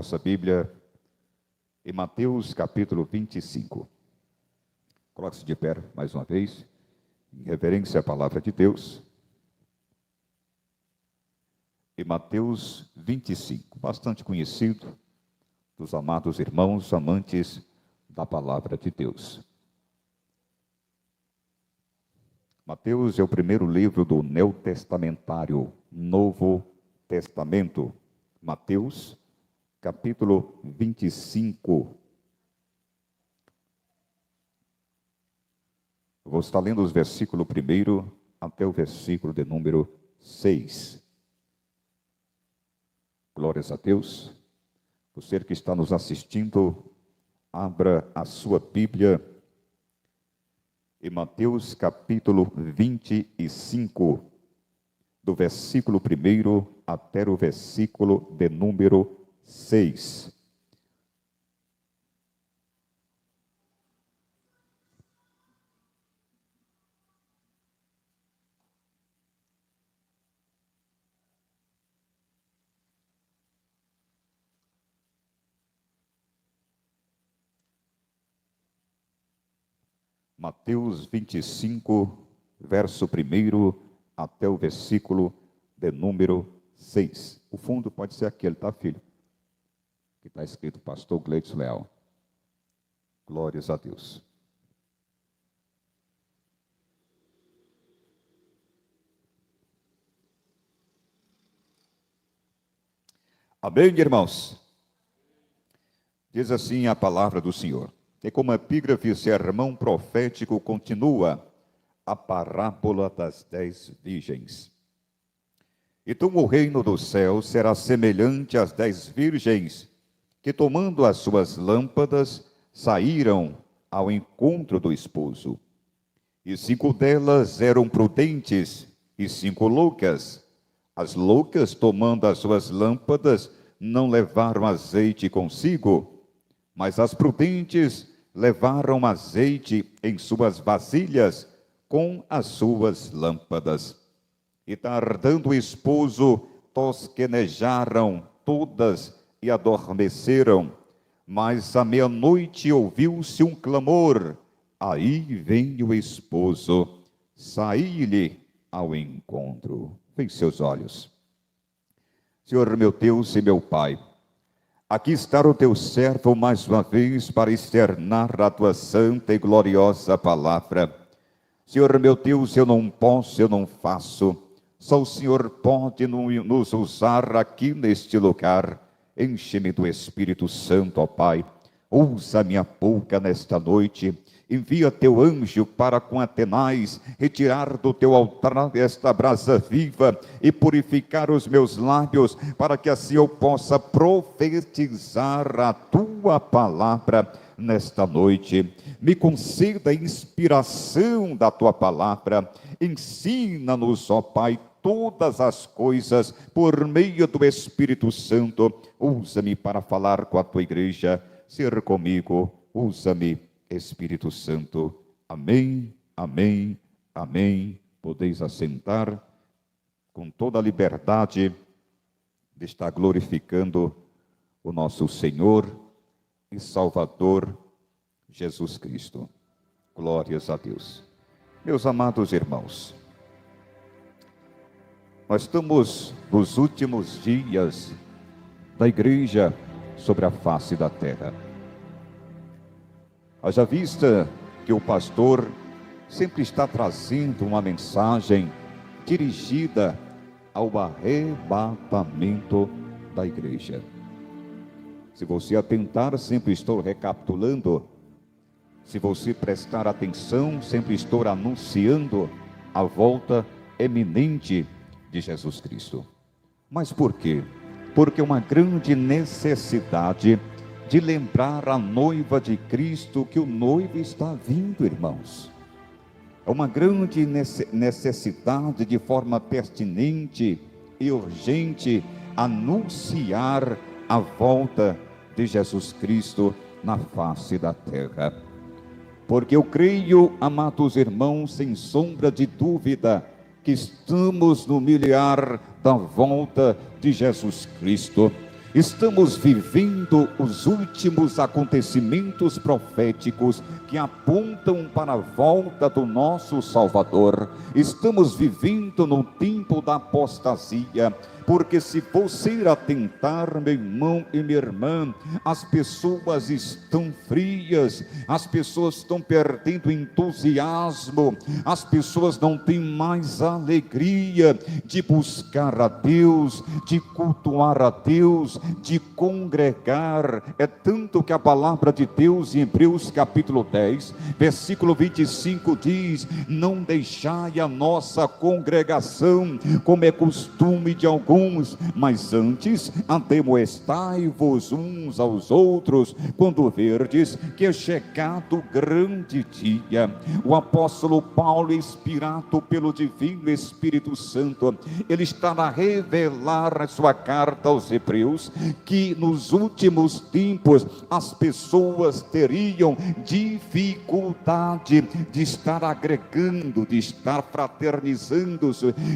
vossa Bíblia em Mateus capítulo 25. Coloque-se de pé mais uma vez, em reverência à palavra de Deus. Em Mateus 25, bastante conhecido dos amados irmãos amantes da palavra de Deus. Mateus é o primeiro livro do neotestamentário, Novo Testamento. Mateus, capítulo 25. Eu vou estar lendo os versículos 1 até o versículo de número 6. Glórias a Deus. Você que está nos assistindo, abra a sua Bíblia em Mateus capítulo 25, do versículo 1 até o versículo de número 6. Mateus 25, verso 1 até o versículo de número 6. O fundo pode ser aquele, tá, filho? Que está escrito Pastor Gleitson Leal. Glórias a Deus. Amém, irmãos? Diz assim a palavra do Senhor. E como epígrafe, o sermão profético continua a parábola das 10 virgens. Então o reino do céu será semelhante às 10 virgens, que tomando as suas lâmpadas, saíram ao encontro do esposo. E 5 delas eram prudentes, e 5 loucas. As loucas, tomando as suas lâmpadas, não levaram azeite consigo, mas as prudentes levaram azeite em suas vasilhas com as suas lâmpadas. E tardando o esposo, tosquenejaram todas e adormeceram. Mas à meia-noite ouviu-se um clamor: aí vem o esposo, saí-lhe ao encontro. Feche seus olhos. Senhor meu Deus e meu Pai, aqui está o teu servo mais uma vez para externar a tua santa e gloriosa palavra. Senhor meu Deus, eu não posso, eu não faço. Só o Senhor pode nos usar aqui neste lugar. Enche-me do Espírito Santo, ó Pai. Usa minha boca nesta noite. Envia teu anjo para com Atenais retirar do teu altar esta brasa viva e purificar os meus lábios, para que assim eu possa profetizar a tua palavra nesta noite. Me conceda a inspiração da tua palavra. Ensina-nos, ó Pai, todas as coisas por meio do Espírito Santo. Usa-me para falar com a tua igreja. Ser comigo, usa-me, Espírito Santo. Amém, amém, amém. Podeis assentar com toda a liberdade de estar glorificando o nosso Senhor e Salvador Jesus Cristo. Glórias a Deus. Meus amados irmãos, nós estamos nos últimos dias da igreja sobre a face da terra. Haja vista que o pastor sempre está trazendo uma mensagem dirigida ao arrebatamento da igreja. Se você atentar, sempre estou recapitulando. Se você prestar atenção, sempre estou anunciando a volta eminente de Jesus Cristo. Mas por quê? Porque uma grande necessidade de lembrar a noiva de Cristo que o noivo está vindo, irmãos. É uma grande necessidade, de forma pertinente e urgente, anunciar a volta de Jesus Cristo na face da terra. Porque eu creio, amados irmãos, sem sombra de dúvida, que estamos no milhar da volta de Jesus Cristo. Estamos vivendo os últimos acontecimentos proféticos que apontam para a volta do nosso Salvador. Estamos vivendo no tempo da apostasia, porque se você atentar, meu irmão e minha irmã, as pessoas estão frias, as pessoas estão perdendo entusiasmo, as pessoas não têm mais alegria de buscar a Deus, de cultuar a Deus, de congregar. É tanto que a palavra de Deus em Hebreus capítulo 10, versículo 25 diz: não deixai a nossa congregação, como é costume de alguns, mas antes ademoestai-vos uns aos outros, quando verdes que é chegado o grande dia. O apóstolo Paulo, inspirado pelo divino Espírito Santo, ele está a revelar na sua carta aos Hebreus que nos últimos tempos as pessoas teriam dificuldade de estar agregando, de estar fraternizando,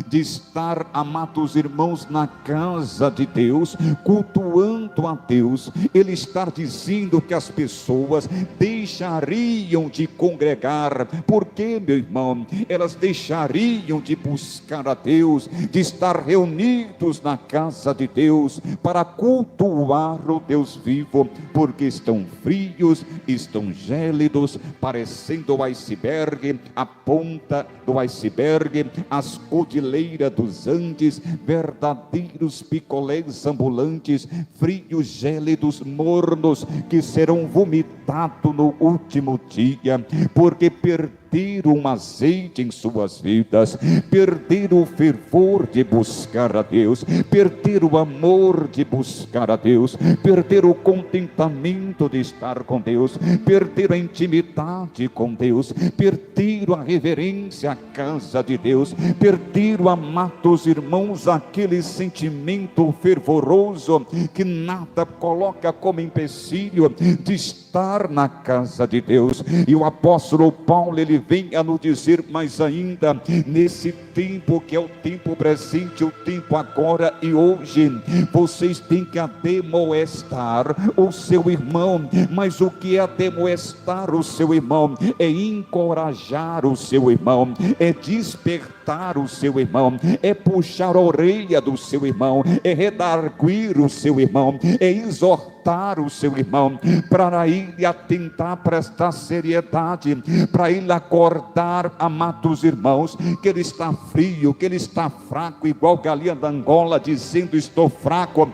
de estar, amados irmãos, na casa de Deus, cultuando a Deus. Ele está dizendo que as pessoas deixariam de congregar. Por quê, meu irmão? Elas deixariam de buscar a Deus, de estar reunidos na casa de Deus para cultuar o Deus vivo, porque estão frios, estão gélidos, parecendo o iceberg, a ponta do iceberg, as cordilheiras dos Andes, verdadeiros picolés ambulantes, frios, gélidos, mornos, que serão vomitados no último dia, porque perderam um azeite em suas vidas, perderam o fervor de buscar a Deus, perderam o amor de buscar a Deus, perderam o contentamento de estar com Deus, perderam a intimidade com Deus, perderam a reverência à casa de Deus, perderam, amados irmãos, aquele sentimento fervoroso que nada coloca como empecilho de estar na casa de Deus. E o apóstolo Paulo, ele vem a nos dizer mais ainda, nesse tempo que é o tempo presente, o tempo agora e hoje, vocês têm que ademoestar o seu irmão. Mas o que é ademoestar o seu irmão? É encorajar o seu irmão, é despertar o seu irmão, é puxar a orelha do seu irmão, é redarguir o seu irmão, é exortar o seu irmão, para ele atentar, prestar seriedade, para ele acordar, amados irmãos, que ele está frio, que ele está fraco, igual galinha da Angola, dizendo estou fraco,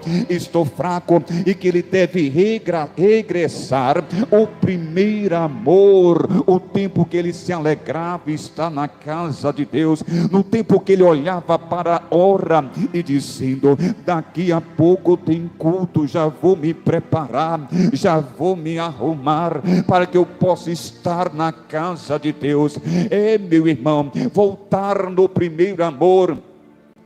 e que ele deve regressar o primeiro amor, o tempo que ele se alegrava está na casa de Deus, no tempo que ele olhava para a hora e dizendo, daqui a pouco tem culto, já vou me preparar, já vou me arrumar, para que eu possa estar na casa de Deus. Meu irmão, voltar no primeiro amor,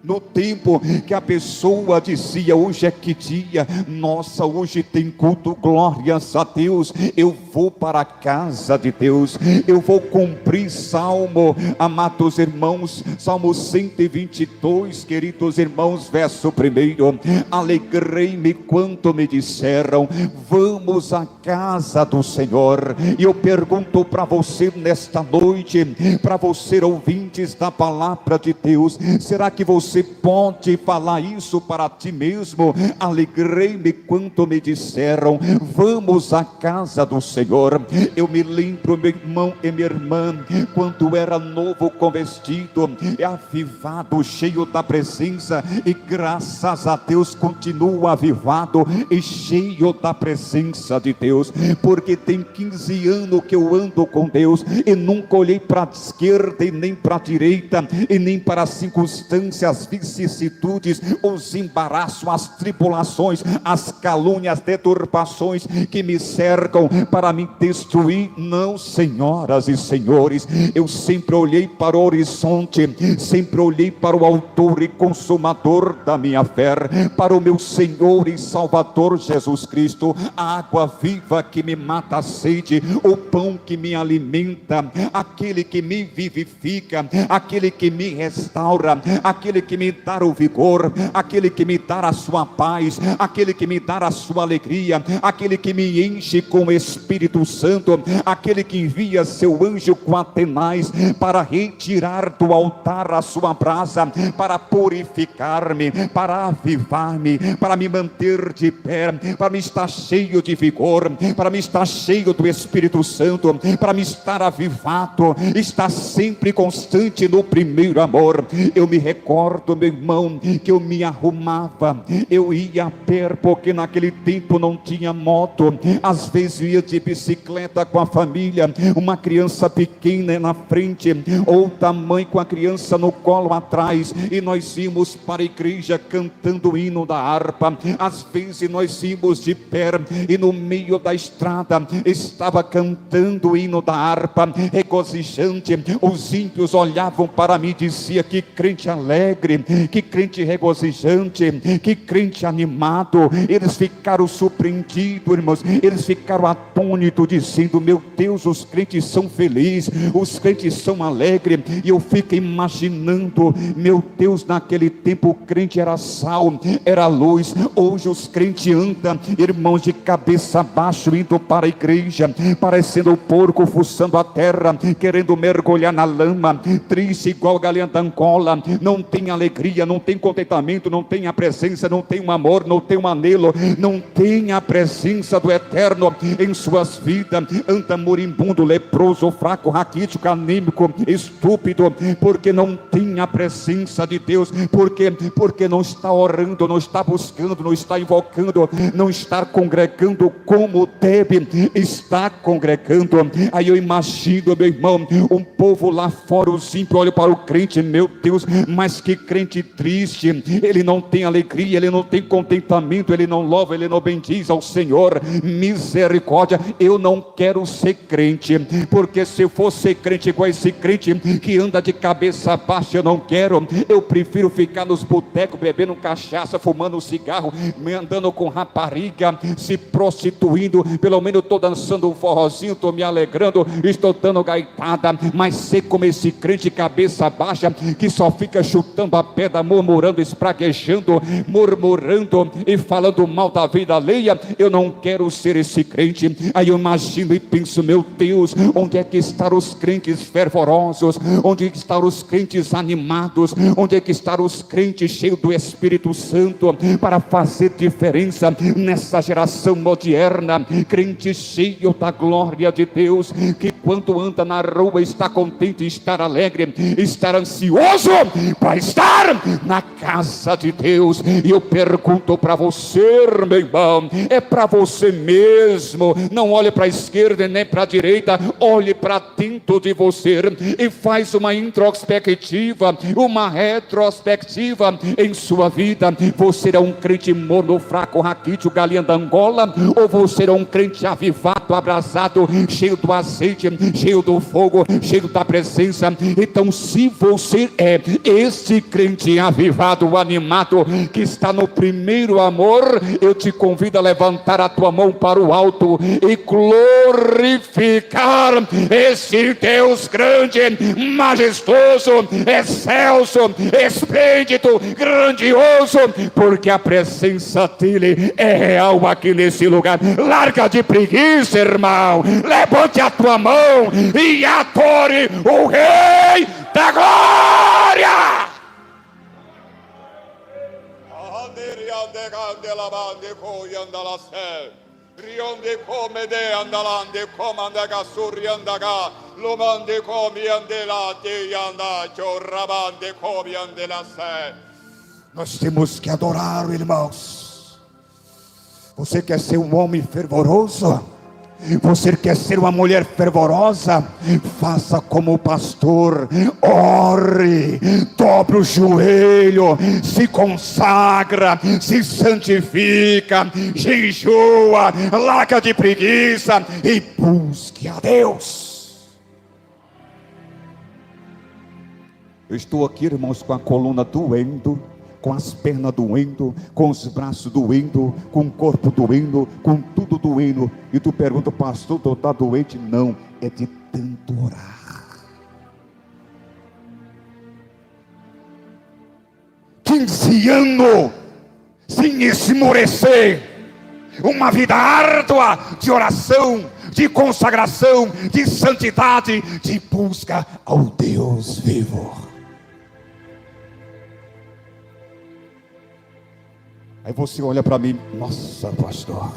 no tempo que a pessoa dizia, hoje é que dia? Nossa, hoje tem culto, glórias a Deus, eu vou para a casa de Deus, eu vou cumprir Salmo, amados irmãos, Salmo 122, queridos irmãos, verso 1, alegrei-me quando me disseram, vamos à casa do Senhor. E eu pergunto para você nesta noite, para você ouvintes da palavra de Deus, será que você pode falar isso para ti mesmo? Alegrei-me quando me disseram, vamos à casa do Senhor. Eu me lembro, meu irmão e minha irmã, quando era novo convertido, avivado, cheio da presença, e graças a Deus continuo avivado e cheio da presença de Deus, porque tem 15 anos que eu ando com Deus, e nunca olhei para a esquerda e nem para a direita, e nem para as circunstâncias, vicissitudes, os embaraços, as tribulações, as calúnias, deturpações que me cercam para me destruir. Não, senhoras e senhores, eu sempre olhei para o horizonte, sempre olhei para o autor e consumador da minha fé, para o meu Senhor e Salvador Jesus Cristo, a água viva que me mata a sede, o pão que me alimenta, aquele que me vivifica, aquele que me restaura, aquele que me dá o vigor, aquele que me dá a sua paz, aquele que me dá a sua alegria, aquele que me enche com o Espírito Santo, aquele que envia seu anjo com Atenais para retirar do altar a sua brasa, para purificar-me, para avivar-me, para me manter de pé, para me estar cheio de vigor, para me estar cheio do Espírito Santo, para me estar avivado, estar sempre constante no primeiro amor. Eu me recordo, meu irmão, que eu me arrumava, eu ia a pé, porque naquele tempo não tinha moto, às vezes eu ia de bicicleta com a família, uma criança pequena na frente, outra mãe com a criança no colo atrás, e nós íamos para a igreja cantando o hino da harpa. Às vezes nós íamos de pé, e no meio da estrada estava cantando o hino da harpa, regozijante. Os ímpios olhavam para mim e diziam: que crente alegre, que crente regozijante, que crente animado. Eles ficaram surpreendidos, irmãos, eles ficaram atônitos, dizendo: meu Deus, os crentes são felizes, os crentes são alegres. E eu fico imaginando, meu Deus, naquele tempo o crente era sal, era luz. Hoje os crentes andam, irmãos, de cabeça abaixo, indo para a igreja, parecendo o porco fuçando a terra, querendo mergulhar na lama, triste igual galinha da Angola. Não tem alegria, não tem contentamento, não tem a presença, não tem um amor, não tem um anelo, não tem a presença do Eterno em suas vidas. Anda moribundo, leproso, fraco, raquítico, anêmico, estúpido, porque não tem a presença de Deus, porque não está orando, não está buscando, não está invocando, não está congregando como deve estar congregando. Aí eu imagino, meu irmão, um povo lá fora, os ímpios olham para o crente: meu Deus, mas que crente triste, ele não tem alegria, ele não tem contentamento, ele não louva, ele não bendiz ao Senhor. Misericórdia. Eu não quero ser crente, porque se eu for ser crente igual esse crente que anda de cabeça baixa, eu não quero. Eu prefiro ficar nos botecos, bebendo cachaça, fumando cigarro, andando com rapariga, se prostituindo. Pelo menos eu estou dançando um forrozinho, estou me alegrando, estou dando gaitada. Mas ser como esse crente cabeça baixa, que só fica chutando a pedra, murmurando, espraguejando, murmurando e falando mal da vida alheia, eu não quero ser esse crente. Aí eu imagino e penso: meu Deus, onde é que estão os crentes fervorosos? Onde é que estão os crentes animados? Onde é que estão os crentes cheios do Espírito Santo para fazer diferença nessa geração moderna? Crente cheio da glória de Deus, que quando anda na rua está contente, estar alegre, estar ansioso para estar na casa de Deus. E eu pergunto para você, meu irmão, é para você mesmo. Não olhe para a esquerda nem para a direita, olhe para dentro de você e faz uma introspectiva, uma retrospectiva em sua vida. Você é um crente morno, fraco, raquítico, galinha da Angola, ou você é um crente avivado, abrasado, cheio do azeite, cheio do fogo, cheio da presença? Então, se você é esse crente avivado, animado, que está no primeiro amor, eu te convido a levantar a tua mão para o alto e glorificar esse Deus grande, majestoso, excelso, esplêndido, grandioso, porque a presença dele é real aqui nesse lugar. Larga de preguiça, irmão, levante a tua mão e adore o Rei da Glória. Rionde come de andalande comanda surri andaga lomande come andela te anda chorrabande come andela se. Nós temos que adorar, irmãos. Você quer ser um homem fervoroso? Você quer ser uma mulher fervorosa? Faça como o pastor, ore, dobre o joelho, se consagra, se santifica, jejua, larga de preguiça e busque a Deus. Eu estou aqui, irmãos, com a coluna doendo, com as pernas doendo, com os braços doendo, com o corpo doendo, com tudo doendo. E tu pergunta: pastor, tu está doente? Não, é de tanto orar. 15 anos, sem esmorecer, uma vida árdua de oração, de consagração, de santidade, de busca ao Deus vivo. Aí você olha para mim: nossa, pastor,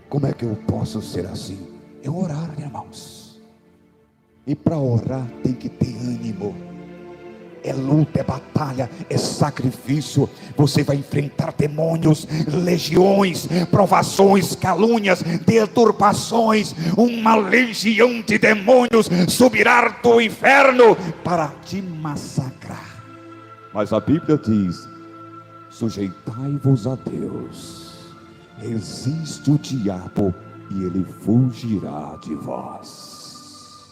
como é que eu posso ser assim? É orar, irmãos. E para orar tem que ter ânimo. É luta, é batalha, é sacrifício. Você vai enfrentar demônios, legiões, provações, calúnias, deturpações. Uma legião de demônios subirá do inferno para te massacrar. Mas a Bíblia diz: sujeitai-vos a Deus, resiste o diabo e ele fugirá de vós.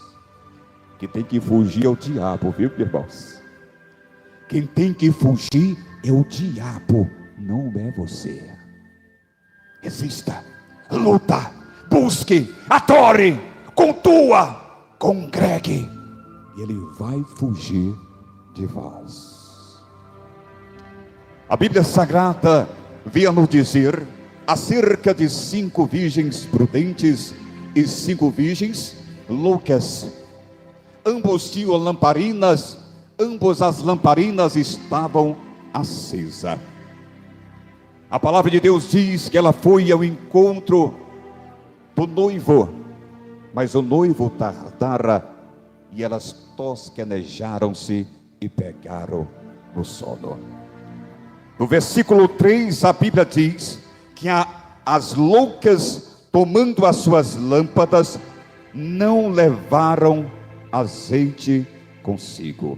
Que tem que fugir é o diabo, viu, irmãos? Quem tem que fugir é o diabo, não é você. Resista, luta, busque, adore, cultua, congregue, e ele vai fugir de vós. A Bíblia Sagrada veio nos dizer acerca de 5 virgens prudentes e 5 virgens loucas. Ambos tinham lamparinas, ambos as lamparinas estavam acesas. A palavra de Deus diz que ela foi ao encontro do noivo, mas o noivo tardara, e elas tosquenejaram-se e pegaram no sono. No versículo 3, a Bíblia diz que as loucas, tomando as suas lâmpadas, não levaram azeite consigo.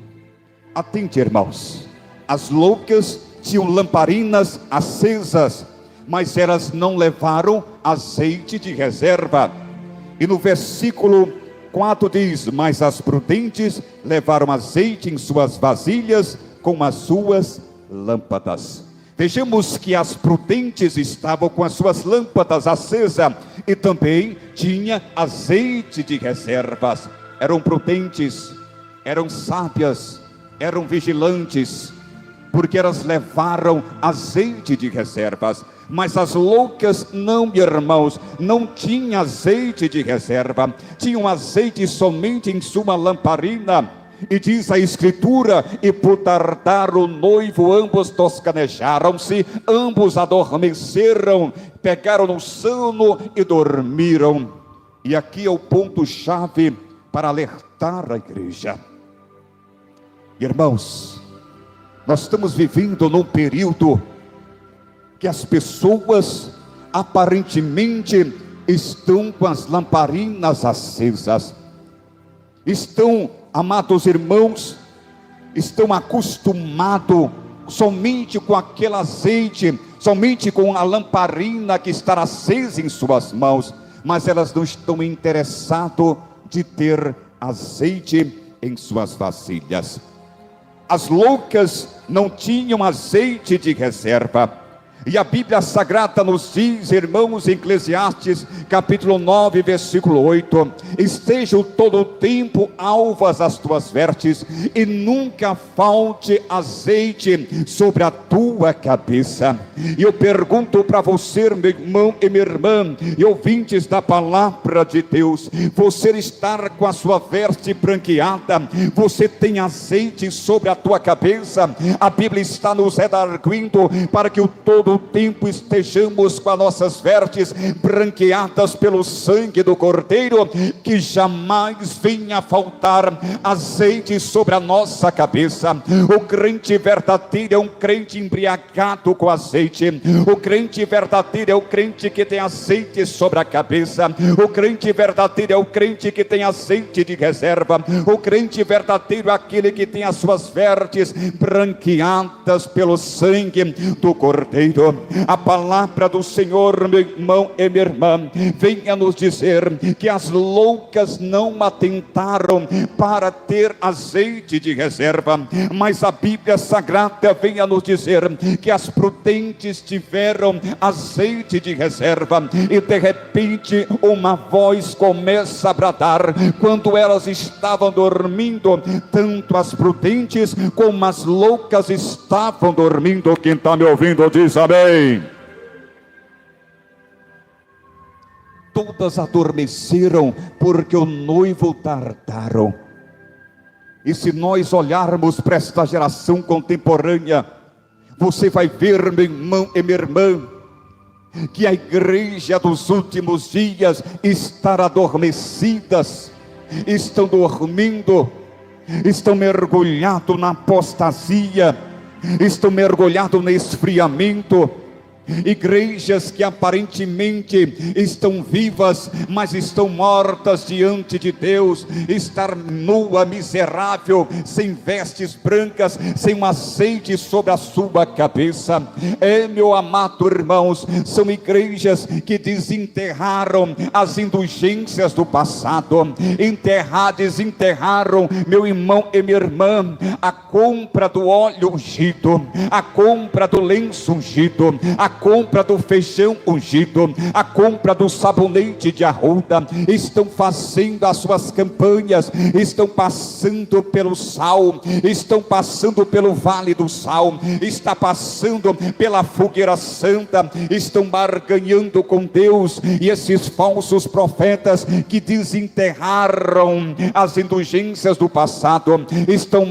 Atente, irmãos, as loucas tinham lamparinas acesas, mas elas não levaram azeite de reserva. E no versículo 4 diz: mas as prudentes levaram azeite em suas vasilhas com as suas lâmpadas. Vejamos que as prudentes estavam com as suas lâmpadas acesas e também tinha azeite de reservas. Eram prudentes, eram sábias, eram vigilantes, porque elas levaram azeite de reservas. Mas as loucas não, irmãos, não tinham azeite de reserva, tinham azeite somente em sua lamparina. E diz a Escritura: e por tardar o noivo, ambos toscanejaram-se, ambos adormeceram, pegaram no sono e dormiram. E aqui é o ponto-chave para alertar a igreja. Irmãos, nós estamos vivendo num período que as pessoas aparentemente estão com as lamparinas acesas, estão, amados irmãos, estão acostumados somente com aquele azeite, somente com a lamparina que está acesa em suas mãos, mas elas não estão interessadas de ter azeite em suas vasilhas. As loucas não tinham azeite de reserva. E a Bíblia Sagrada nos diz, irmãos, em Eclesiastes capítulo 9, versículo 8: estejam todo o tempo alvas as tuas vestes, e nunca falte azeite sobre a tua cabeça. E eu pergunto para você, meu irmão e minha irmã, e ouvintes da palavra de Deus: você está com a sua veste branqueada? Você tem azeite sobre a tua cabeça? A Bíblia está nos redarguindo para que o todo o tempo estejamos com as nossas vestes branqueadas pelo sangue do Cordeiro, que jamais venha a faltar azeite sobre a nossa cabeça. O crente verdadeiro é um crente embriagado com azeite. O crente verdadeiro é o crente que tem azeite sobre a cabeça. O crente verdadeiro é o crente que tem azeite de reserva. O crente verdadeiro é aquele que tem as suas vestes branqueadas pelo sangue do Cordeiro. Espírito, a palavra do Senhor, meu irmão e minha irmã, venha nos dizer que as loucas não atentaram para ter azeite de reserva, mas a Bíblia Sagrada venha nos dizer que as prudentes tiveram azeite de reserva, e de repente uma voz começa a bradar, quando elas estavam dormindo, tanto as prudentes como as loucas estavam dormindo. Quem está me ouvindo diz amém. Todas adormeceram porque o noivo tardaram. E se nós olharmos para esta geração contemporânea, você vai ver, meu irmão e minha irmã, que a igreja dos últimos dias está adormecidas, estão dormindo, estão mergulhados na apostasia, estão mergulhados no esfriamento. Igrejas que aparentemente estão vivas, mas estão mortas diante de Deus. Estar nua, miserável, sem vestes brancas, sem um azeite sobre a sua cabeça. Meu amado irmãos, são igrejas que desenterraram as indulgências do passado, desenterraram, meu irmão e minha irmã, a compra do óleo ungido, a compra do lenço ungido, a compra do feijão ungido, a compra do sabonete de arruda. Estão fazendo as suas campanhas, estão passando pelo sal, estão passando pelo vale do sal, está passando pela fogueira santa, estão barganhando com Deus. E esses falsos profetas que desenterraram as indulgências do passado, estão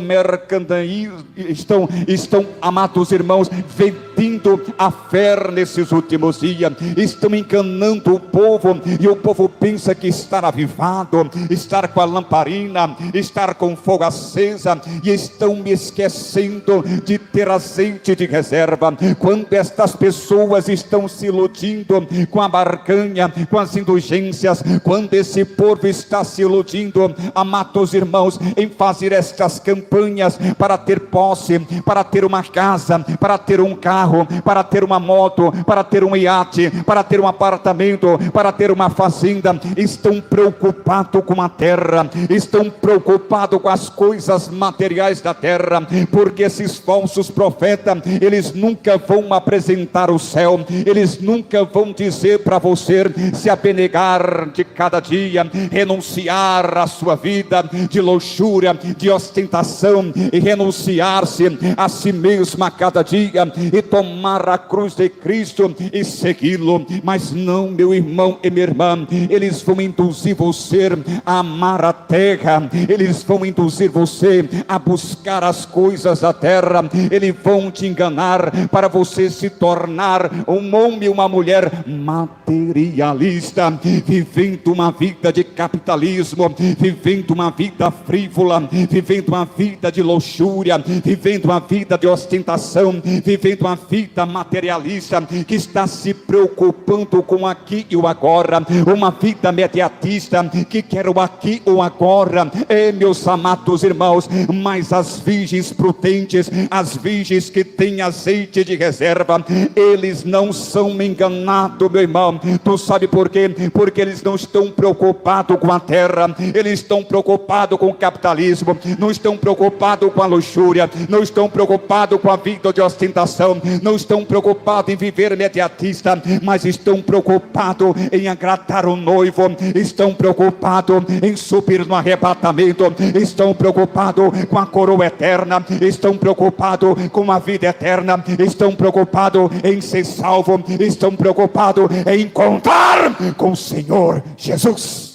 estão, amados irmãos, vendendo a fé nesses últimos dias, estão enganando o povo, e o povo pensa que estar avivado, estar com a lamparina, estar com fogo acesa, e estão me esquecendo de ter azeite de reserva. Quando estas pessoas estão se iludindo com a barganha, com as indulgências, quando esse povo está se iludindo, amados irmãos, em fazer estas campanhas para ter posse, para ter uma casa, para ter um carro, para ter uma moto, para ter um iate, para ter um apartamento, para ter uma fazenda, estão preocupados com a terra, estão preocupados com as coisas materiais da terra, porque esses falsos profetas, eles nunca vão apresentar o céu, eles nunca vão dizer para você se abenegar de cada dia, renunciar à sua vida de luxúria, de ostentação, e renunciar-se a si mesmo a cada dia, e tomar a cruz de Cristo e segui-lo. Mas não, meu irmão e minha irmã, eles vão induzir você a amar a terra, eles vão induzir você a buscar as coisas da terra, eles vão te enganar para você se tornar um homem e uma mulher materialista, vivendo uma vida de capitalismo, vivendo uma vida frívola, vivendo uma vida de luxúria, vivendo uma vida de ostentação, vivendo uma vida materialista, que está se preocupando com o aqui e o agora, uma vida mediatista que quer o aqui ou agora. Meus amados irmãos, mas as virgens prudentes, as virgens que têm azeite de reserva, eles não são enganados, meu irmão. Tu sabe por quê? Porque eles não estão preocupados com a terra, eles estão preocupados com o capitalismo, não estão preocupados com a luxúria, não estão preocupados com a vida de ostentação, não estão preocupados em viver mediatista, mas estão preocupados em agradar o noivo, estão preocupados em subir no arrebatamento, estão preocupados com a coroa eterna, estão preocupados com a vida eterna, estão preocupados em ser salvo, estão preocupados em encontrar com o Senhor Jesus.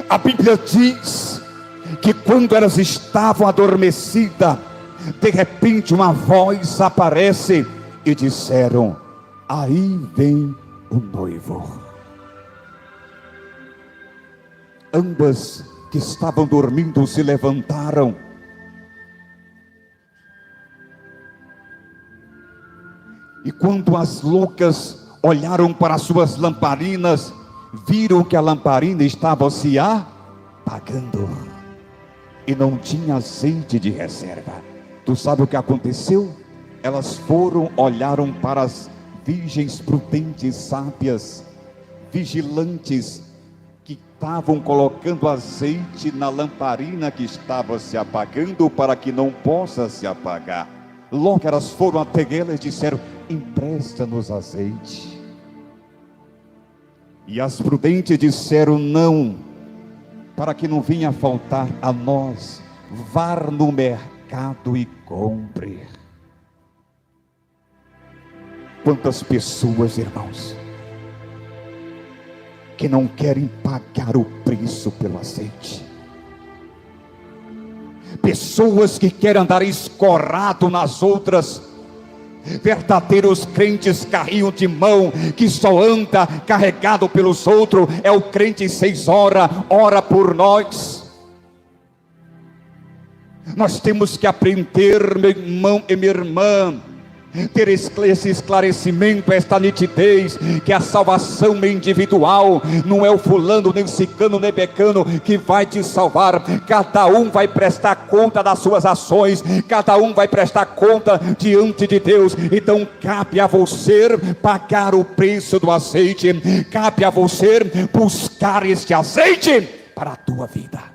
A Bíblia diz que quando elas estavam adormecidas, de repente uma voz aparece e disseram: aí vem o noivo. Ambas que estavam dormindo se levantaram. E quando as loucas olharam para suas lamparinas, viram que a lamparina estava se apagando e não tinha azeite de reserva. Tu sabe o que aconteceu? Elas foram, olharam para as virgens prudentes, sábias, vigilantes, que estavam colocando azeite na lamparina que estava se apagando, para que não possa se apagar. Logo elas foram até elas e disseram: empresta-nos azeite. E as prudentes disseram: não, para que não venha faltar a nós, vá no mercado e compre. Quantas pessoas, irmãos, que não querem pagar o preço pelo azeite. Pessoas que querem andar escorado nas outras. Verdadeiros crentes carrinho de mão, que só anda carregado pelos outros. É o crente 6 horas, ora por nós. Nós temos que aprender, meu irmão e minha irmã, ter esse esclarecimento, esta nitidez, que a salvação é individual. Não é o fulano, nem o cicano, nem becano que vai te salvar. Cada um vai prestar conta das suas ações, cada um vai prestar conta diante de Deus. Então cabe a você pagar o preço do azeite, cabe a você buscar este azeite para a tua vida.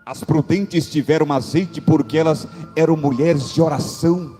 As prudentes tiveram azeite porque elas eram mulheres de oração.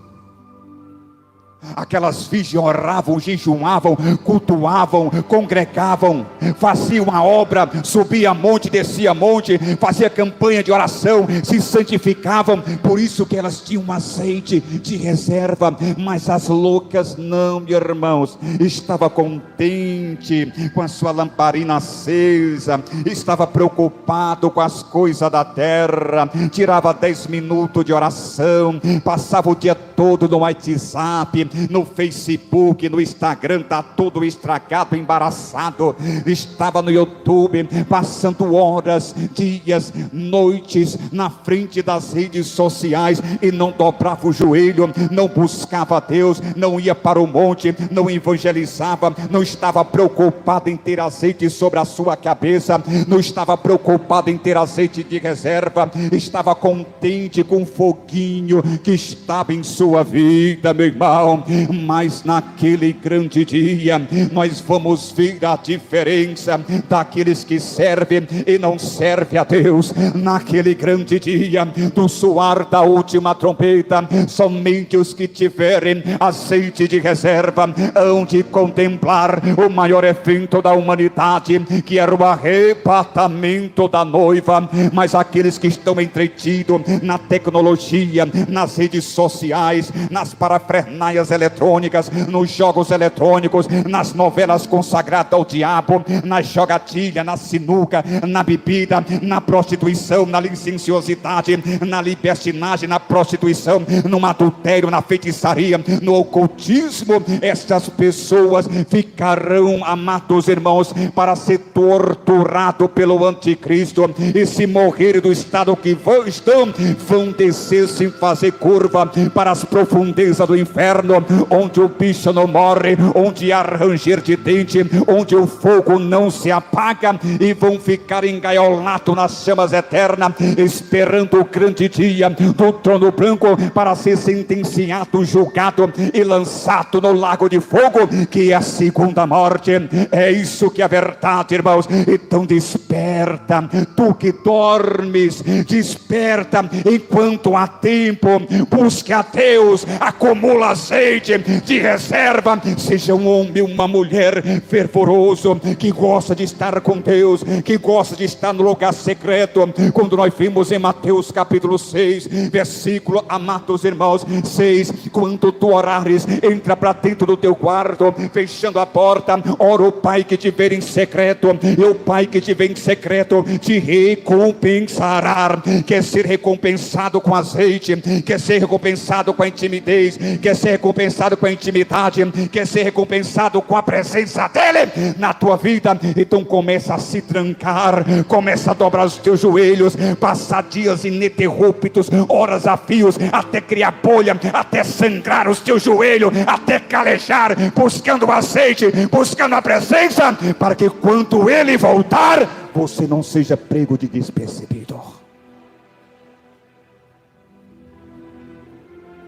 Aquelas virgens oravam, jejuavam, cultuavam, congregavam, faziam a obra, subia monte, descia monte, fazia campanha de oração, se santificavam. Por isso que elas tinham um azeite de reserva. Mas as loucas não, meus irmãos, estava contente com a sua lamparina acesa, estava preocupado com as coisas da terra, tirava 10 minutos de oração, passava o dia todo no WhatsApp, no Facebook, no Instagram, está todo estragado, embaraçado. Estava no YouTube, passando horas, dias, noites, na frente das redes sociais, e não dobrava o joelho, não buscava Deus, não ia para o monte, não evangelizava, não estava preocupado em ter azeite sobre a sua cabeça, não estava preocupado em ter azeite de reserva, estava contente com o foguinho que estava em sua vida, meu irmão. Mas naquele grande dia, nós vamos ver a diferença daqueles que servem e não servem a Deus. Naquele grande dia, do soar da última trombeta, somente os que tiverem azeite de reserva hão de contemplar o maior evento da humanidade, que era o arrebatamento da noiva. Mas aqueles que estão entretidos na tecnologia, nas redes sociais, nas parafernaias eletrônicas, nos jogos eletrônicos, nas novelas consagradas ao diabo, na jogatilha, na sinuca, na bebida, na prostituição, na licenciosidade, na libertinagem, na prostituição, no adultério, na feitiçaria, no ocultismo, estas pessoas ficarão, amados irmãos, para ser torturado pelo anticristo, e se morrerem do estado que estão, vão descer sem fazer curva para as profundezas do inferno, onde o bicho não morre, onde há ranger de dente, onde o fogo não se apaga, e vão ficar engaiolados nas chamas eternas, esperando o grande dia do trono branco, para ser sentenciado, julgado e lançado no lago de fogo, que é a segunda morte. É isso que é a verdade, irmãos. Então desperta, tu que dormes, desperta enquanto há tempo, busque a Deus, acumula azeite de reserva, seja um homem, uma mulher fervoroso, que gosta de estar com Deus, que gosta de estar no lugar secreto. Quando nós vimos em Mateus capítulo 6, versículo, amados irmãos, 6, quando tu orares, entra para dentro do teu quarto, fechando a porta, ora o Pai que te vê em secreto, e o Pai que te vê em secreto te recompensará. Quer ser recompensado com azeite, quer ser recompensado com a intimidez, quer ser recompensado com a intimidade, quer ser recompensado com a presença dele na tua vida? Então começa a se trancar, começa a dobrar os teus joelhos, passar dias ininterruptos, horas a fios, até criar bolha, até sangrar os teus joelhos, até calejar, buscando o azeite, buscando a presença, para que quando ele voltar, você não seja pego de despercebido.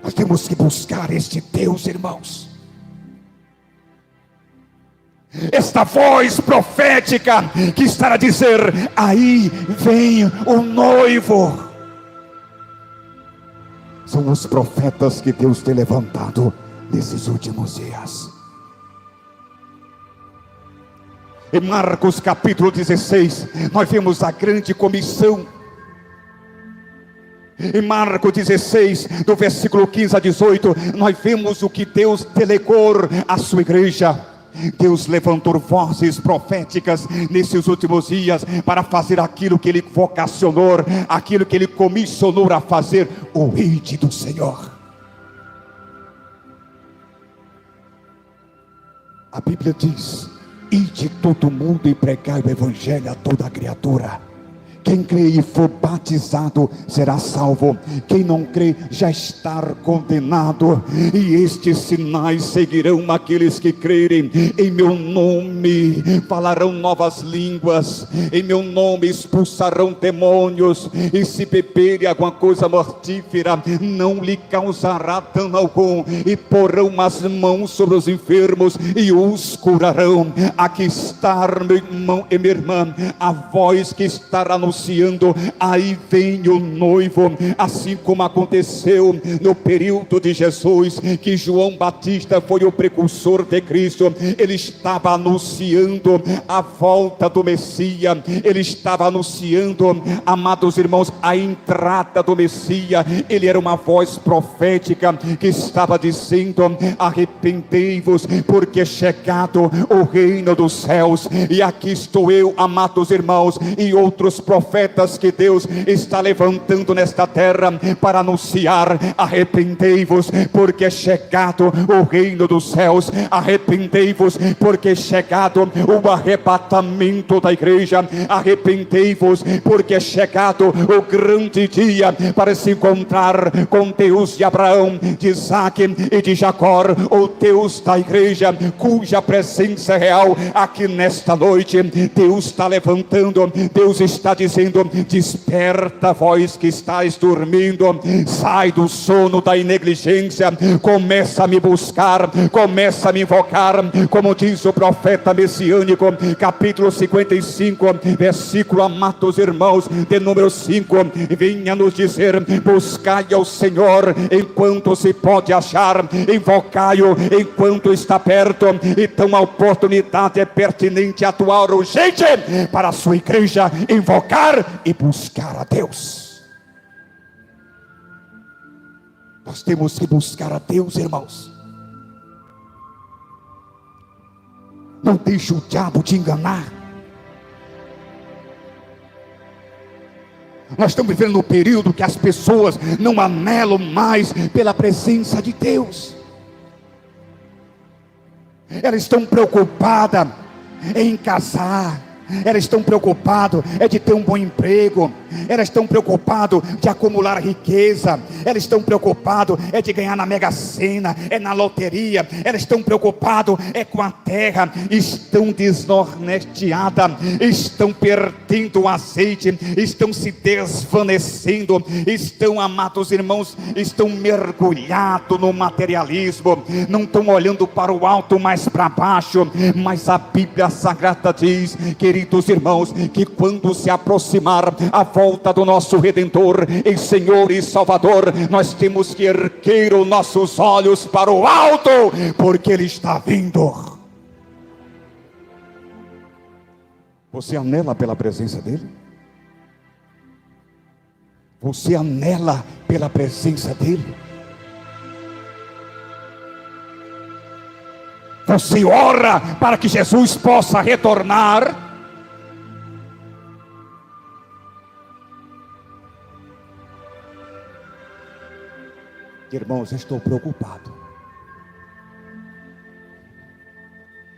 Nós temos que buscar este Deus, irmãos. Esta voz profética que está a dizer: aí vem o noivo. São os profetas que Deus tem levantado nesses últimos dias. Em Marcos capítulo 16, nós vemos a grande comissão. Em Marcos 16, do versículo 15 a 18, nós vemos o que Deus delegou à sua igreja. Deus levantou vozes proféticas nesses últimos dias para fazer aquilo que Ele vocacionou, aquilo que Ele comissionou a fazer, o ide do Senhor. A Bíblia diz: ide todo mundo e pregai o evangelho a toda a criatura. Quem crê e for batizado será salvo. Quem não crê já está condenado. E estes sinais seguirão aqueles que crerem. Em meu nome falarão novas línguas. Em meu nome expulsarão demônios. E se beberem alguma coisa mortífera, não lhe causará dano algum. E porão as mãos sobre os enfermos e os curarão. Aqui está, meu irmão e minha irmã, a voz que está anunciando: aí vem o noivo. Assim como aconteceu no período de Jesus, que João Batista foi o precursor de Cristo. Ele estava anunciando a volta do Messias. Ele estava anunciando, amados irmãos, a entrada do Messias. Ele era uma voz profética que estava dizendo: arrependei-vos, porque é chegado o reino dos céus. E aqui estou eu, amados irmãos, e outros profetas que Deus está levantando nesta terra para anunciar: arrependei-vos, porque é chegado o reino dos céus. Arrependei-vos, porque é chegado o arrebatamento da igreja. Arrependei-vos, porque é chegado o grande dia para se encontrar com Deus de Abraão, de Isaac e de Jacó, o Deus da igreja, cuja presença é real aqui nesta noite. Deus está levantando, Deus está dizendo: desperta, vós que estáis dormindo, sai do sono da negligência, começa a me buscar, começa a me invocar, como diz o profeta messiânico, capítulo 55, versículo, amados irmãos, de número 5, venha nos dizer: buscai ao Senhor enquanto se pode achar, invocai-o enquanto está perto. Então a oportunidade é pertinente, atual, urgente para a sua igreja invocar e buscar a Deus. Nós temos que buscar a Deus, irmãos. Não deixe o diabo te enganar. Nós estamos vivendo um período que as pessoas não anelam mais pela presença de Deus. Elas estão preocupadas em casar. Elas estão preocupadas de ter um bom emprego. Elas estão preocupadas de acumular riqueza. Elas estão preocupadas de ganhar na Mega Sena, na loteria. Elas estão preocupadas com a terra. Estão desnorteadas, estão perdendo o azeite, estão se desvanecendo, estão, amados irmãos, estão mergulhados no materialismo. Não estão olhando para o alto, mas para baixo. Mas a Bíblia Sagrada diz, queridos irmãos, que quando se aproximar a volta do nosso Redentor e Senhor e Salvador, nós temos que erguer os nossos olhos para o alto, porque Ele está vindo. Você anela pela presença dEle? Você anela pela presença dEle? Você ora para que Jesus possa retornar? Irmãos, estou preocupado.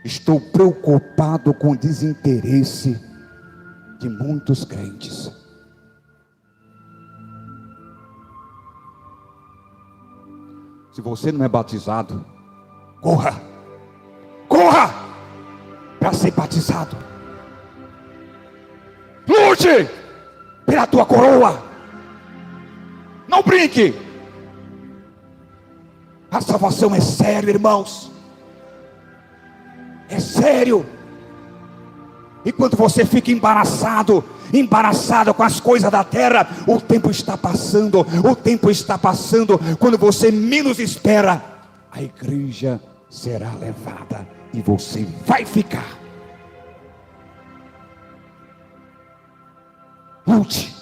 Estou preocupado com o desinteresse de muitos crentes. Se você não é batizado, corra para ser batizado. Lute pela tua coroa. Não brinque. A salvação é sério, irmãos. É sério. E quando você fica embaraçado com as coisas da terra, o tempo está passando. Quando você menos espera, a igreja será levada e você vai ficar. Lute,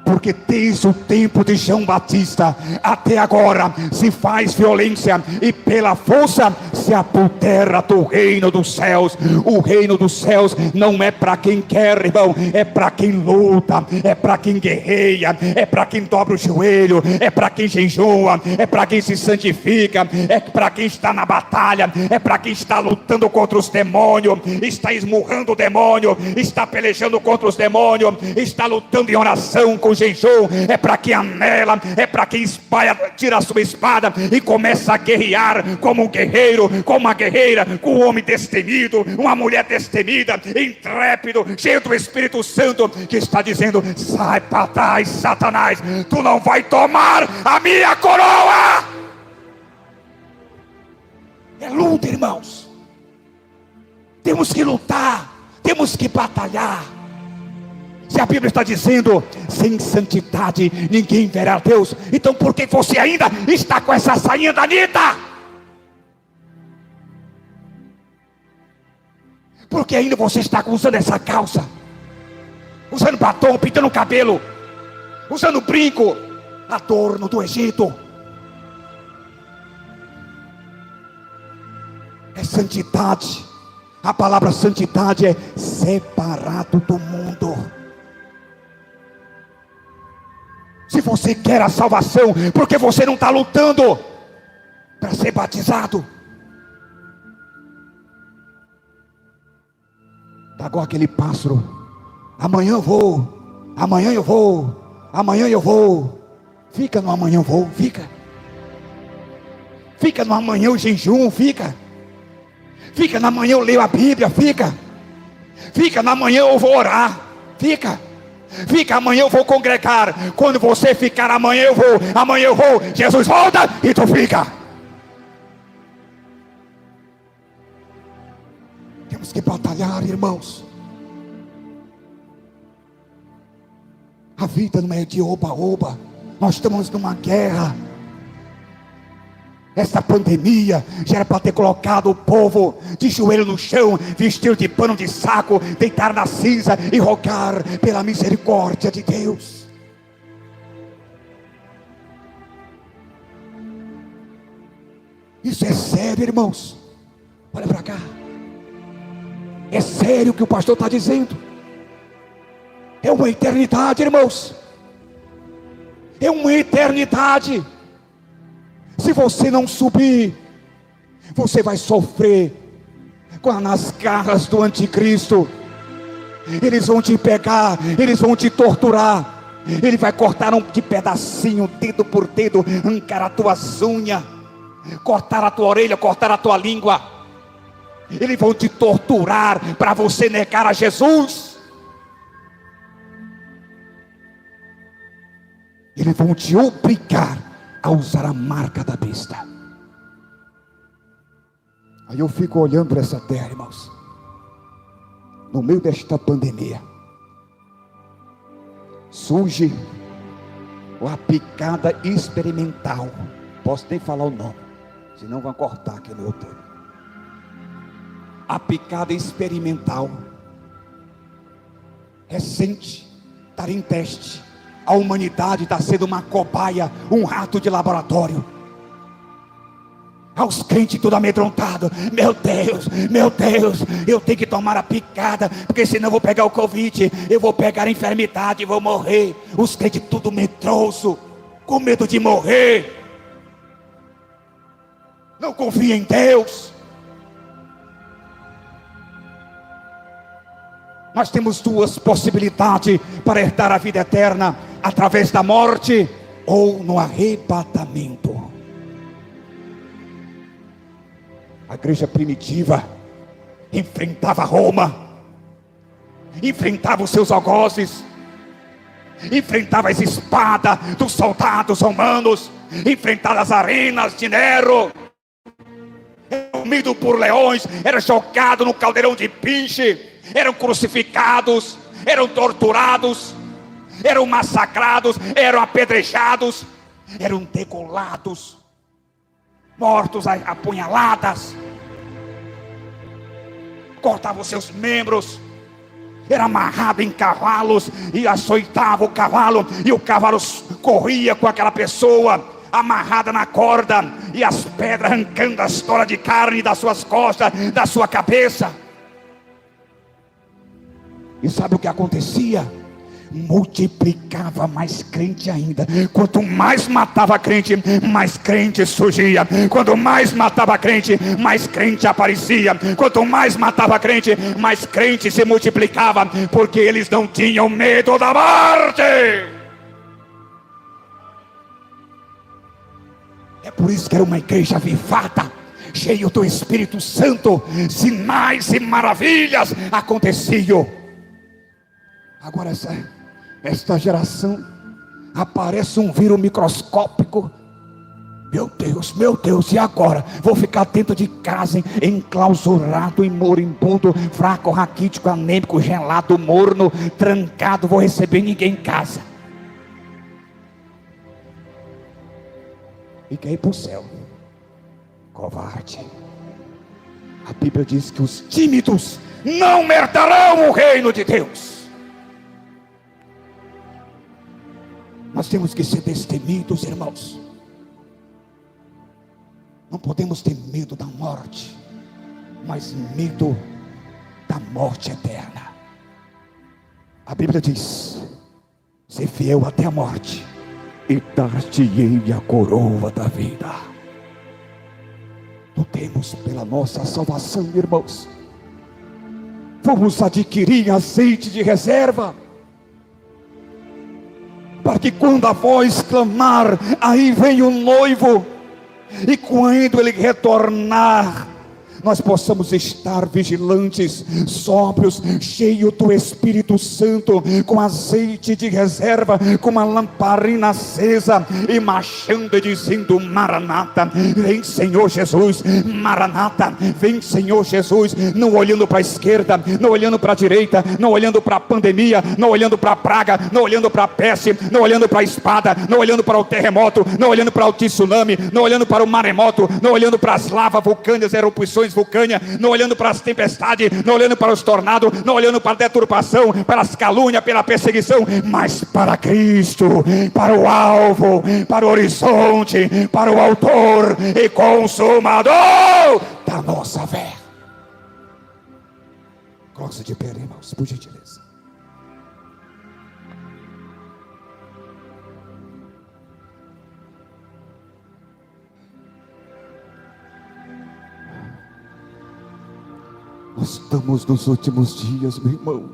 porque desde o tempo de João Batista até agora se faz violência e pela força se apodera do reino dos céus. O reino dos céus não é para quem quer, irmão, é para quem luta, é para quem guerreia, é para quem dobra o joelho, é para quem jejua, é para quem se santifica, é para quem está na batalha, é para quem está lutando contra os demônios, está esmurrando o demônio, está pelejando contra os demônios, está lutando em oração com jejum, é para quem anela, é para quem tira a sua espada e começa a guerrear como um guerreiro, como uma guerreira, com um homem destemido, uma mulher destemida, intrépido, cheio do Espírito Santo, que está dizendo: sai para trás, Satanás, tu não vai tomar a minha coroa. É luta, irmãos. Temos que lutar, temos que batalhar. Se a Bíblia está dizendo: sem santidade ninguém verá a Deus, então por que você ainda está com essa sainha da Anitta? Por que ainda você está usando essa calça, usando batom, pintando o cabelo, usando brinco, adorno do Egito? É santidade. A palavra santidade é separado do mundo. Se você quer a salvação, porque você não está lutando para ser batizado? Está igual aquele pássaro: amanhã eu vou, amanhã eu vou, amanhã eu vou. Fica no amanhã eu vou, fica no amanhã eu jejum, fica no amanhã eu leio a Bíblia, fica no amanhã eu vou orar, fica amanhã eu vou congregar. Quando você ficar amanhã eu vou, Jesus volta e tu fica. Temos que batalhar, irmãos. A vida não é de oba-oba. Nós estamos numa guerra. Essa pandemia já era para ter colocado o povo de joelho no chão, vestido de pano de saco, deitar na cinza e rogar pela misericórdia de Deus. Isso é sério, irmãos. Olha para cá. É sério o que o pastor está dizendo. É uma eternidade, irmãos. É uma eternidade. Se você não subir, você vai sofrer nas garras do anticristo. Eles vão te pegar, eles vão te torturar. Ele vai cortar de pedacinho, dedo por dedo, arrancar as tuas unhas, cortar a tua orelha, cortar a tua língua. Eles vão te torturar para você negar a Jesus. Eles vão te obrigar a usar a marca da besta. Aí eu fico olhando para essa terra, irmãos, no meio desta pandemia, surge a picada experimental. Posso nem falar o nome, senão vão cortar aqui no YouTube. A picada experimental, recente, está em teste. A humanidade está sendo uma cobaia, um rato de laboratório. Aos crentes tudo amedrontado: meu Deus, eu tenho que tomar a picada, porque senão eu vou pegar o Covid, eu vou pegar a enfermidade e vou morrer. Os crentes tudo medroso, com medo de morrer. Não confia em Deus. Nós temos duas possibilidades para herdar a vida eterna: através da morte ou no arrebatamento. A igreja primitiva enfrentava Roma, enfrentava os seus algozes, enfrentava as espadas dos soldados romanos, enfrentaram as arenas de Nero, eram comidos por leões, eram jogados no caldeirão de Pinche, eram crucificados, eram torturados, eram massacrados, eram apedrejados, eram degolados, mortos a apunhaladas, cortavam seus membros, era amarrado em cavalos e açoitava o cavalo, e o cavalo corria com aquela pessoa amarrada na corda, e as pedras arrancando as toras de carne das suas costas, da sua cabeça. E sabe o que acontecia? Multiplicava mais crente ainda. Quanto mais matava crente, mais crente surgia. Quanto mais matava crente, mais crente aparecia. Quanto mais matava crente, mais crente se multiplicava, porque eles não tinham medo da morte. É por isso que era uma igreja avivada, cheio do Espírito Santo. Sinais e maravilhas aconteciam. Agora esta geração, aparece um vírus microscópico. Meu Deus, e agora? Vou ficar dentro de casa, enclausurado e moribundo, fraco, raquítico, anêmico, gelado, morno, trancado, vou receber ninguém em casa. E quer ir para o céu. Covarde. A Bíblia diz que os tímidos não herdarão o reino de Deus. Nós temos que ser destemidos, irmãos. Não podemos ter medo da morte, mas medo da morte eterna. A Bíblia diz: ser fiel até a morte, e dar-te-ei a coroa da vida. Lutemos pela nossa salvação, irmãos. Vamos adquirir azeite de reserva, para que quando a voz clamar, aí vem o noivo, e quando ele retornar, nós possamos estar vigilantes, sóbrios, cheios do Espírito Santo, com azeite de reserva, com uma lamparina acesa, e marchando e dizendo: Maranata, vem Senhor Jesus, Maranata, vem Senhor Jesus. Não olhando para a esquerda, não olhando para a direita, não olhando para a pandemia, não olhando para a praga, não olhando para a peste, não olhando para a espada, não olhando para o terremoto, não olhando para o tsunami, não olhando para o maremoto, não olhando para as lavas vulcânicas, erupções vulcânicas, não olhando para as tempestades, não olhando para os tornados, não olhando para a deturpação, para as calúnias, pela perseguição, mas para Cristo, para o alvo, para o horizonte, para o autor e consumador da nossa fé. Coloque-se de pé, irmãos, por gentileza. Nós estamos nos últimos dias, meu irmão.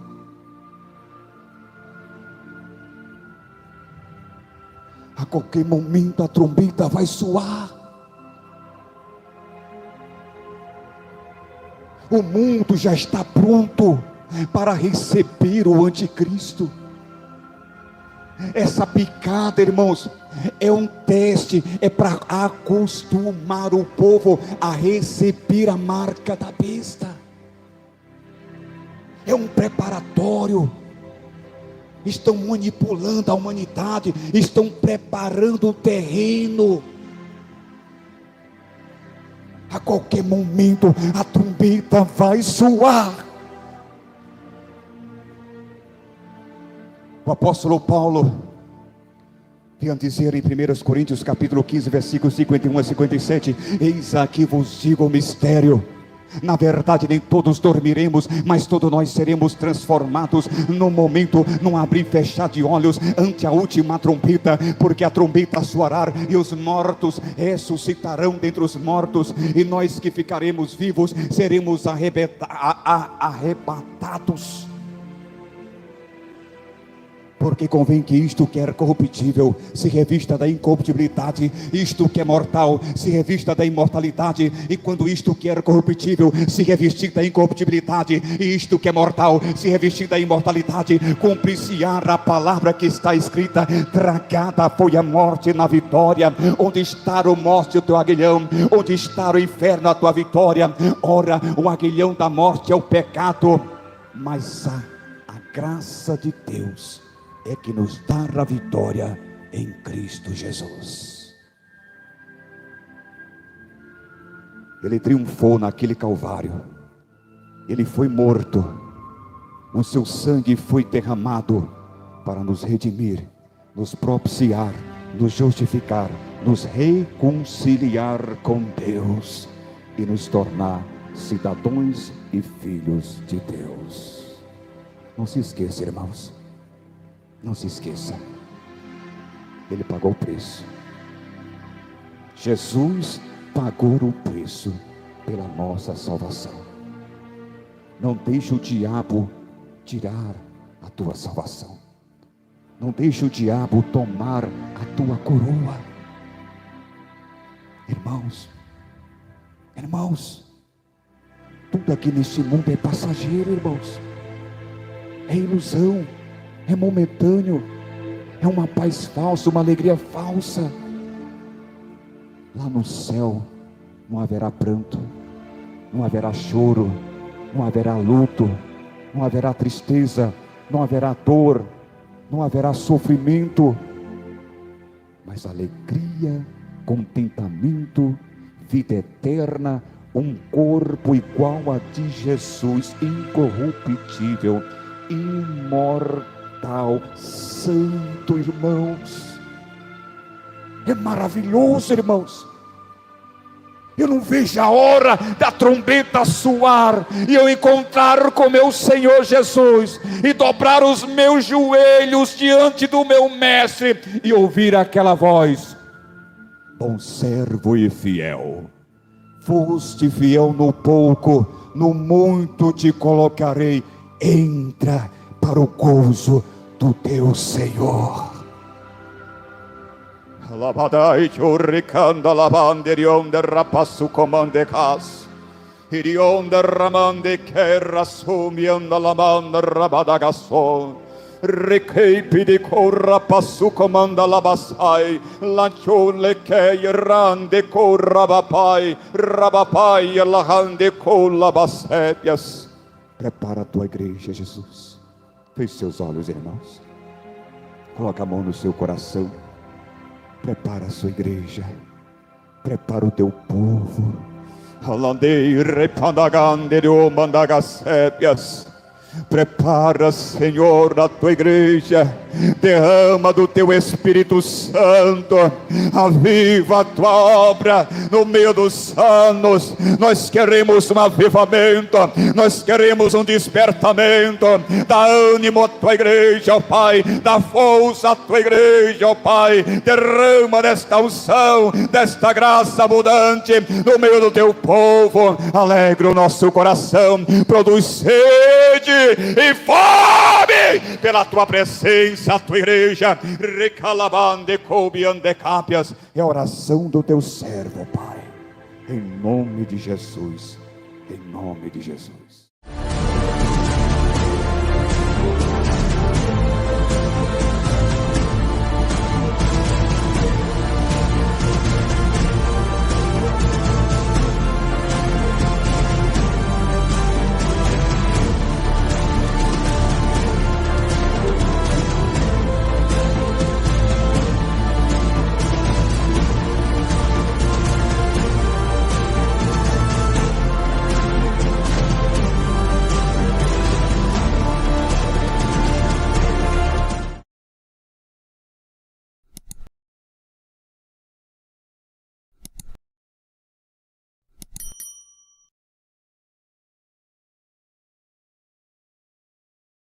A qualquer momento a trombeta vai soar. O mundo já está pronto para receber o anticristo. Essa picada, irmãos, é um teste, é para acostumar o povo a receber a marca da besta. É um preparatório. Estão manipulando a humanidade, estão preparando o terreno. A qualquer momento a trombeta vai soar. O apóstolo Paulo vinha dizer em 1 Coríntios capítulo 15, versículos 51 a 57: eis aqui vos digo o mistério. Na verdade nem todos dormiremos, mas todos nós seremos transformados no momento, num abrir e fechar de olhos, ante a última trombeta, porque a trombeta soará e os mortos ressuscitarão dentre os mortos, e nós que ficaremos vivos seremos arrebatados. Porque convém que isto que é corruptível se revista da incorruptibilidade, isto que é mortal se revista da imortalidade, e quando isto que é corruptível se revestir da incorruptibilidade, e isto que é mortal se revestir da imortalidade, cumprir-se-á a palavra que está escrita: tragada foi a morte na vitória. Onde está a morte o teu aguilhão? Onde está o inferno a tua vitória? Ora, o aguilhão da morte é o pecado, mas a graça de Deus é que nos dá a vitória em Cristo Jesus. Ele triunfou naquele Calvário. Ele foi morto. O seu sangue foi derramado para nos redimir, nos propiciar, nos justificar, nos reconciliar com Deus e nos tornar cidadãos e filhos de Deus. Não se esqueça, irmãos. Não se esqueça, Ele pagou o preço. Jesus pagou o preço pela nossa salvação. Não deixe o diabo tirar a tua salvação. Não deixe o diabo tomar a tua coroa. Irmãos, tudo aqui neste mundo é passageiro, irmãos. É ilusão. É momentâneo, é uma paz falsa, uma alegria falsa. Lá no céu não haverá pranto, não haverá choro, não haverá luto, não haverá tristeza, não haverá dor, não haverá sofrimento, mas alegria, contentamento, vida eterna, um corpo igual a de Jesus, incorruptível, imortal, santo, irmãos. É maravilhoso, irmãos. Eu não vejo a hora da trombeta soar e eu encontrar com meu Senhor Jesus e dobrar os meus joelhos diante do meu mestre e ouvir aquela voz: bom servo e fiel, foste fiel no pouco, no muito te colocarei, entra para o gozo do teu Senhor. Labadai churricanda labanderion rapasu comande cas. Irion ramande kerra sumianda lamanda rabadagasson. Receipi di corra passu comanda labasai. Lanchon le kei rande corra rabapai lahande cola basetias. Prepara a tua igreja, Jesus. Feche seus olhos, irmãos. Coloca a mão no seu coração. Prepara a sua igreja. Prepara o teu povo. Alandei repandagande de mandagasetias. Prepara, Senhor, a tua igreja. Derrama do teu Espírito Santo. Aviva a tua obra no meio dos anos. Nós queremos um avivamento. Nós queremos um despertamento. Dá ânimo à tua igreja, ó Pai. Dá força à tua igreja, ó Pai. Derrama desta unção, desta graça abundante no meio do teu povo. Alegra o nosso coração. Produz sede e fome pela tua presença, a tua igreja. Recalabande cobiande cápias. É a oração do teu servo, Pai. Em nome de Jesus. Em nome de Jesus.